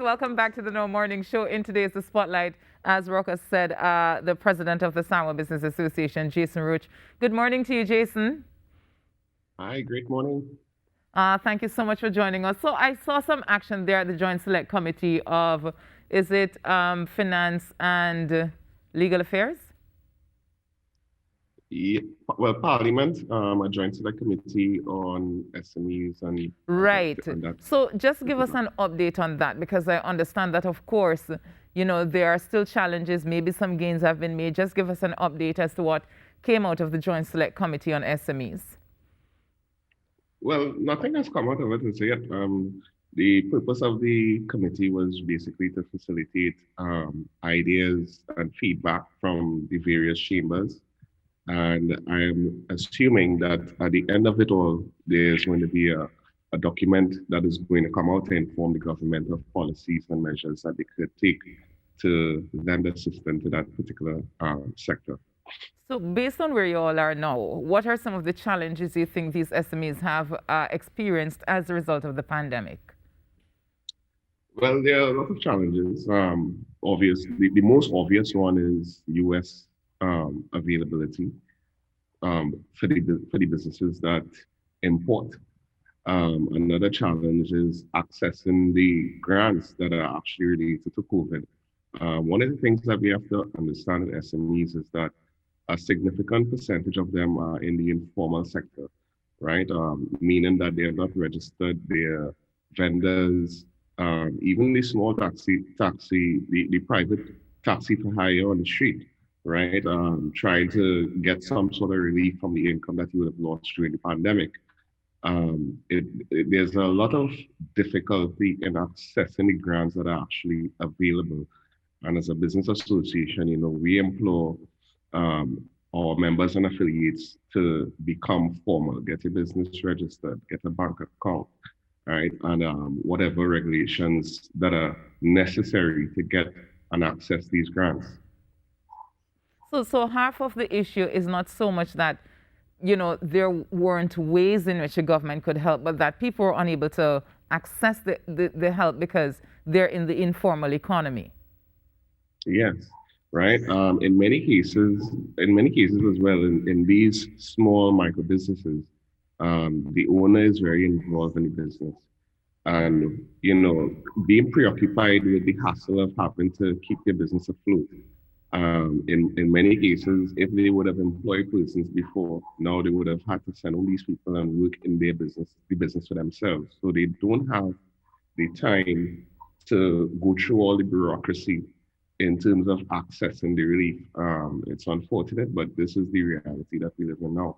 welcome back to the No Morning Show. In today's The Spotlight, as Roca said, the president of the San Juan Business Association, Jason Roach. Good morning to you, Jason. Hi, great morning. Thank you so much for joining us. So I saw some action there at the Joint Select Committee of, is it Finance and Legal Affairs? Yeah, well, Parliament, a joint select committee on SMEs and Right. and that. So just give us an update on that, because I understand that, of course, you know, there are still challenges. Maybe some gains have been made. Just give us an update as to what came out of the Joint Select Committee on SMEs. Well, nothing has come out of it as yet. The purpose of the committee was basically to facilitate ideas and feedback from the various chambers. And I'm assuming that at the end of it all, there's going to be a document that is going to come out to inform the government of policies and measures that they could take to lend assistance to that particular sector. So based on where you all are now, what are some of the challenges you think these SMEs have experienced as a result of the pandemic? Well, there are a lot of challenges. Obviously, the most obvious one is U.S. Availability for the businesses that import. Another challenge is accessing the grants that are actually related to COVID. One of the things that we have to understand in SMEs is that a significant percentage of them are in the informal sector, right? Meaning that they're not registered, they're vendors, even the small the private taxi for hire on the street, right? Trying to get some sort of relief from the income that you would have lost during the pandemic. There's a lot of difficulty in accessing the grants that are actually available. And as a business association, you know, we implore our members and affiliates to become formal, get a business registered, get a bank account, right? And whatever regulations that are necessary to get and access these grants. So half of the issue is not so much that, you know, there weren't ways in which the government could help, but that people were unable to access the help because they're in the informal economy. Yes, right. In many cases as well, in these small micro businesses, the owner is very involved in the business. And, you know, being preoccupied with the hassle of having to keep their business afloat. In many cases, if they would have employed persons before, now they would have had to send all these people and work in their business, the business for themselves. So they don't have the time to go through all the bureaucracy in terms of accessing the relief. It's unfortunate, but this is the reality that we live in now.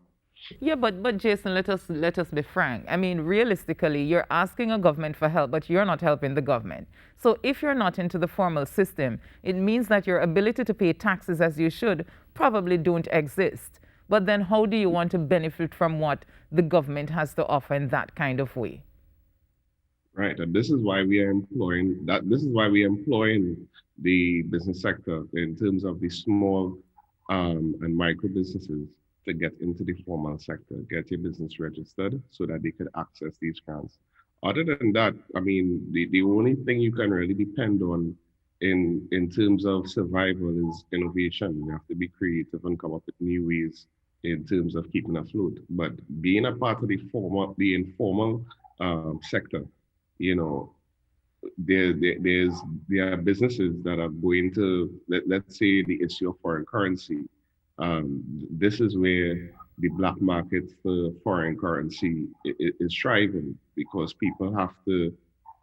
Yeah, but Jason, let us be frank. I mean, realistically, you're asking a government for help, but you're not helping the government. So if you're not into the formal system, it means that your ability to pay taxes as you should probably don't exist. But then how do you want to benefit from what the government has to offer in that kind of way? Right, and this is why we are employing that. This is why we are employing the business sector in terms of the small and micro businesses to get into the formal sector, get your business registered so that they could access these grants. Other than that, I mean, the only thing you can really depend on in terms of survival is innovation. You have to be creative and come up with new ways in terms of keeping afloat. But being a part of the informal sector, you know, there are businesses that are going to let's say the issue of foreign currency. This is where the black market for foreign currency is thriving because people have to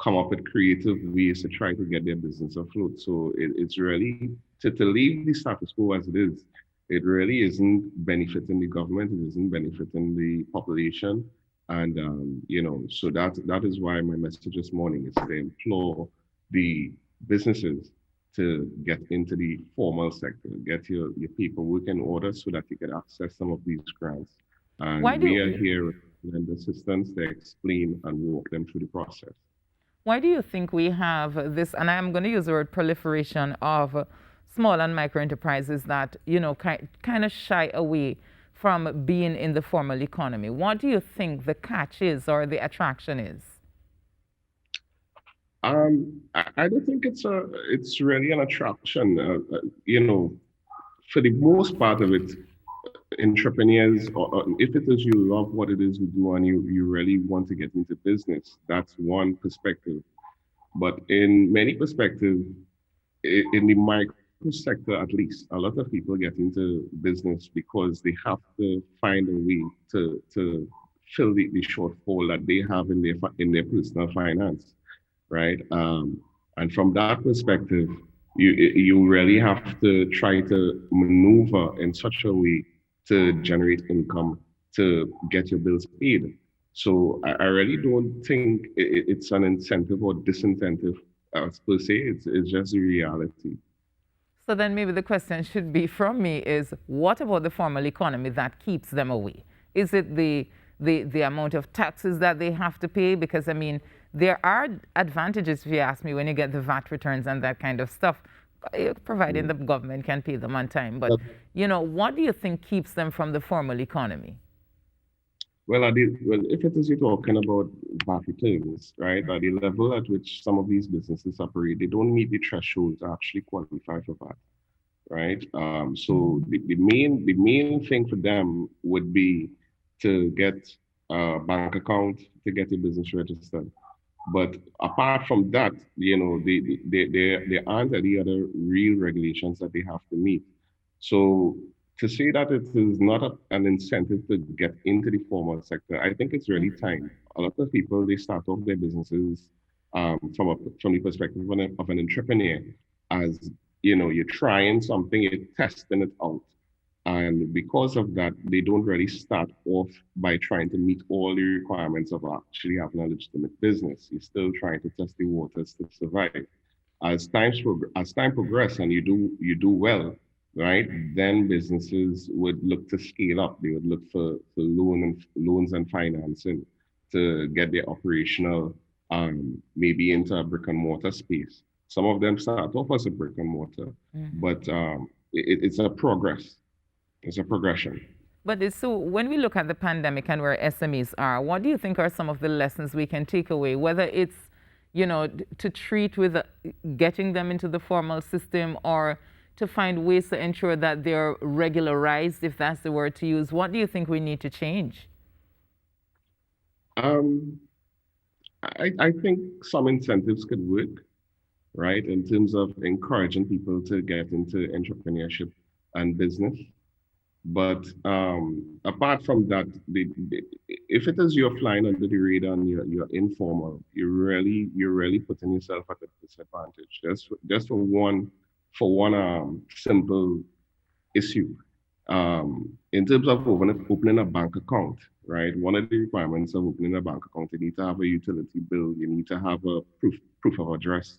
come up with creative ways to try to get their business afloat. So it's really to leave the status quo as it is. It really isn't benefiting the government. It isn't benefiting the population. And you know, so that is why my message this morning is to implore the businesses to get into the formal sector, get your paperwork in order so that you can access some of these grants. And we are here to lend assistance to explain and walk them through the process. Why do you think we have this, and I'm going to use the word proliferation of small and micro enterprises that, you know, kind of shy away from being in the formal economy? What do you think the catch is or the attraction is? I don't think it's really an attraction. For the most part of it, entrepreneurs, or if it is you love what it is you do and you really want to get into business, that's one perspective. But in many perspectives, in the micro sector at least, a lot of people get into business because they have to find a way to fill the shortfall that they have in their personal finance, right? And from that perspective, you really have to try to maneuver in such a way to generate income to get your bills paid. So I really don't think it's an incentive or disincentive per se. It's just the reality. So then maybe the question should be from me is, what about the formal economy that keeps them away? Is it the amount of taxes that they have to pay? Because I mean, there are advantages, if you ask me, when you get the VAT returns and that kind of stuff, providing Mm. the government can pay them on time. But, But what do you think keeps them from the formal economy? well, if it is you're talking about VAT returns, right, at the level at which some of these businesses operate, they don't meet the threshold to actually qualify for VAT, right? So the main thing for them would be to get a bank account to get a business registered. But apart from that, there aren't any other real regulations that they have to meet. So to say that it is not an incentive to get into the formal sector, I think it's really time. A lot of people they start off their businesses from the perspective of an entrepreneur as you're trying something, you're testing it out. And because of that, they don't really start off by trying to meet all the requirements of actually having a legitimate business. You're still trying to test the waters to survive. As time progresses and you do well, right? Then businesses would look to scale up. They would look for loans and financing to get their operational maybe into a brick and mortar space. Some of them start off as a brick and mortar, but it's a progress. It's a progression. But so when we look at the pandemic and where SMEs are, what do you think are some of the lessons we can take away? Whether it's, to treat with getting them into the formal system or to find ways to ensure that they're regularized, if that's the word to use. What do you think we need to change? Um, I think some incentives could work, right, in terms of encouraging people to get into entrepreneurship and business. But apart from that, if it is you're flying under the radar and you're informal, you're really putting yourself at a disadvantage. Just for one simple issue. In terms of opening a bank account, right? One of the requirements of opening a bank account, you need to have a utility bill, you need to have a proof of address.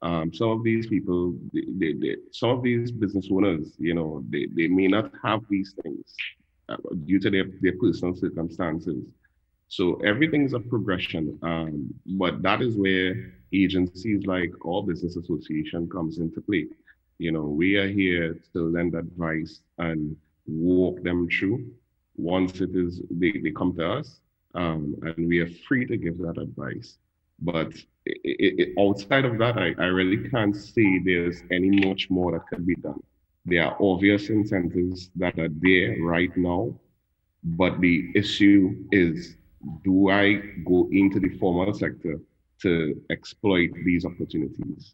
Some of these people, some of these business owners, they may not have these things due to their personal circumstances. So everything's a progression. But that is where agencies like our business association comes into play. We are here to lend advice and walk them through. Once they come to us, and we are free to give that advice. But outside of that, I really can't see there's any much more that can be done. There are obvious incentives that are there right now, but the issue is, do I go into the formal sector to exploit these opportunities?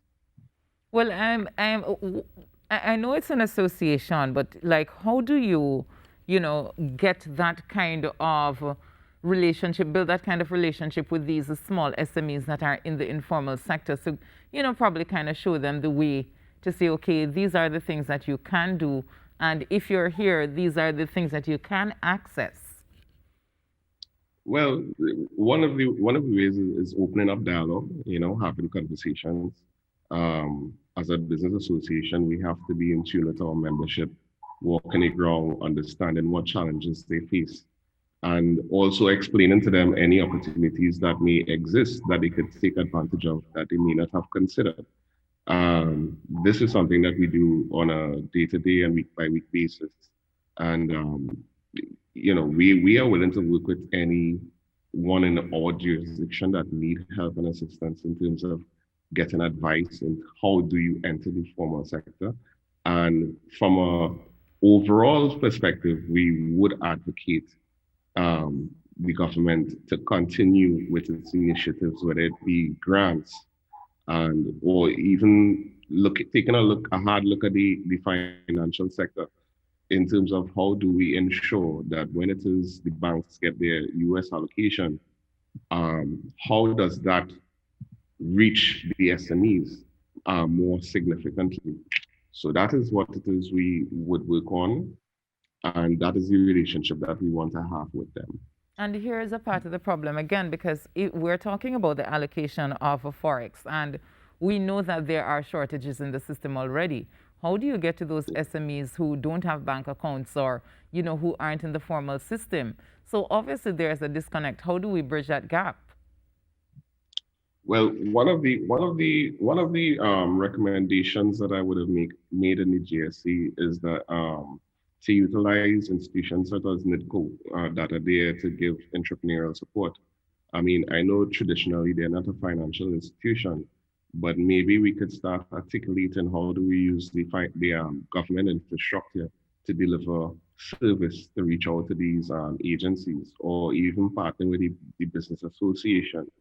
Well, I know it's an association, but like, how do you, get that kind of relationship, build that kind of relationship with these small SMEs that are in the informal sector? So, probably kind of show them the way to say, okay, these are the things that you can do, and if you're here, these are the things that you can access. Well, one of the ways is opening up dialogue, having conversations. As a business association, we have to be in tune with our membership, walking the ground, understanding what challenges they face, and also explaining to them any opportunities that may exist that they could take advantage of that they may not have considered. This is something that we do on a day-to-day and week-by-week basis, and we are willing to work with any one in our jurisdiction that need help and assistance in terms of getting advice in how do you enter the formal sector. And from a overall perspective, we would advocate the government to continue with its initiatives, whether it be grants and or even taking a hard look at the financial sector in terms of how do we ensure that when it is the banks get their US allocation, how does that reach the SMEs more significantly? So that is what it is we would work on, and that is the relationship that we want to have with them. And here is a part of the problem again, because we're talking about the allocation of a forex, and we know that there are shortages in the system already. How do you get to those SMEs who don't have bank accounts or who aren't in the formal system? So obviously there's a disconnect. How do we bridge that gap? Well, one of the recommendations that I would have made in the GSC is that to utilize institutions such as NIDCO that are there to give entrepreneurial support. I mean, I know traditionally they're not a financial institution, but maybe we could start articulating how do we use the government infrastructure to deliver service to reach out to these agencies, or even partner with the business association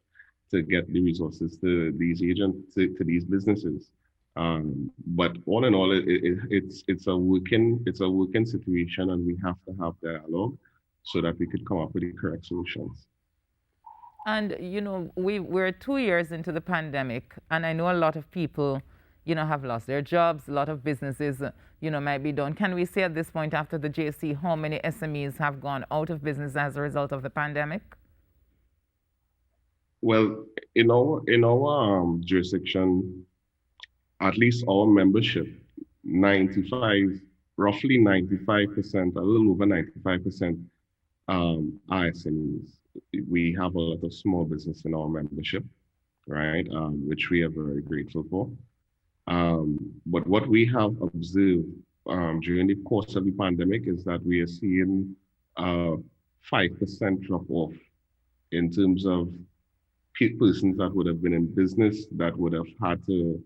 to get the resources to these agents, to these businesses. But all in all, it's a working situation, and we have to have dialogue so that we could come up with the correct solutions. And we're 2 years into the pandemic, and I know a lot of people, have lost their jobs. A lot of businesses, might be done. Can we say at this point, after the JC, how many SMEs have gone out of business as a result of the pandemic? Well, in our jurisdiction, at least our membership, 95, roughly 95%, a little over 95%, are SMEs. We have a lot of small business in our membership, right? Which we are very grateful for. But what we have observed during the course of the pandemic is that we are seeing a 5% drop off in terms of persons that would have been in business that would have had to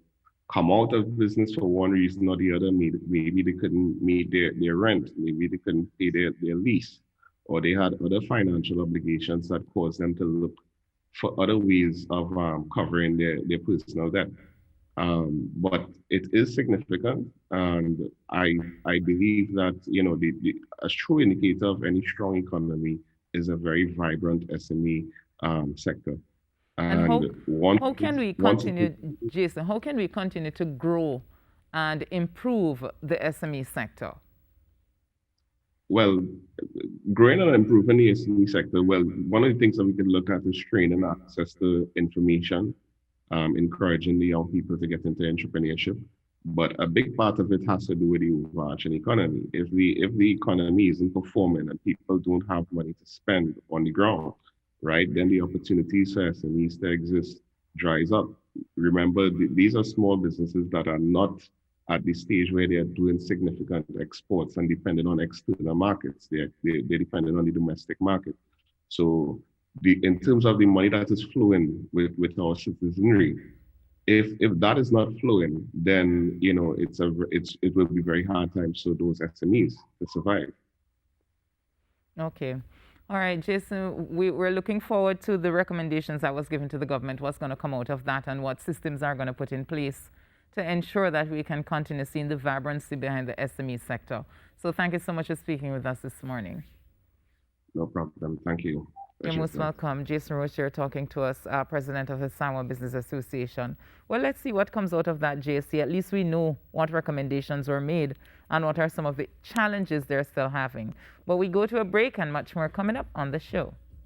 come out of business for one reason or the other. Maybe they couldn't meet their rent, maybe they couldn't pay their lease, or they had other financial obligations that caused them to look for other ways of covering their personal debt. But it is significant, and I believe that a true indicator of any strong economy is a very vibrant SME sector. And how, And how can we continue, Jason, how can we continue to grow and improve the SME sector? well, growing and improving the SME sector, well, one of the things that we could look at is training access to information, encouraging the young people to get into entrepreneurship. But a big part of it has to do with the overarching economy. If the economy isn't performing and people don't have money to spend on the ground, right, then the opportunities for SMEs to exist dries up. Remember, these are small businesses that are not at the stage where they are doing significant exports and depending on external markets. They're dependent on the domestic market. So in terms of the money that is flowing with our citizenry, if that is not flowing, then it will be very hard times for those SMEs to survive. Okay. All right, Jason, we're looking forward to the recommendations that was given to the government, what's going to come out of that, and what systems are going to put in place to ensure that we can continue seeing the vibrancy behind the SME sector. So thank you so much for speaking with us this morning. No problem. Thank you. You're most welcome. Jason Roach here talking to us, president of the San Juan Business Association. Well, let's see what comes out of that, JC. At least we know what recommendations were made and what are some of the challenges they're still having. But we go to a break and much more coming up on the show.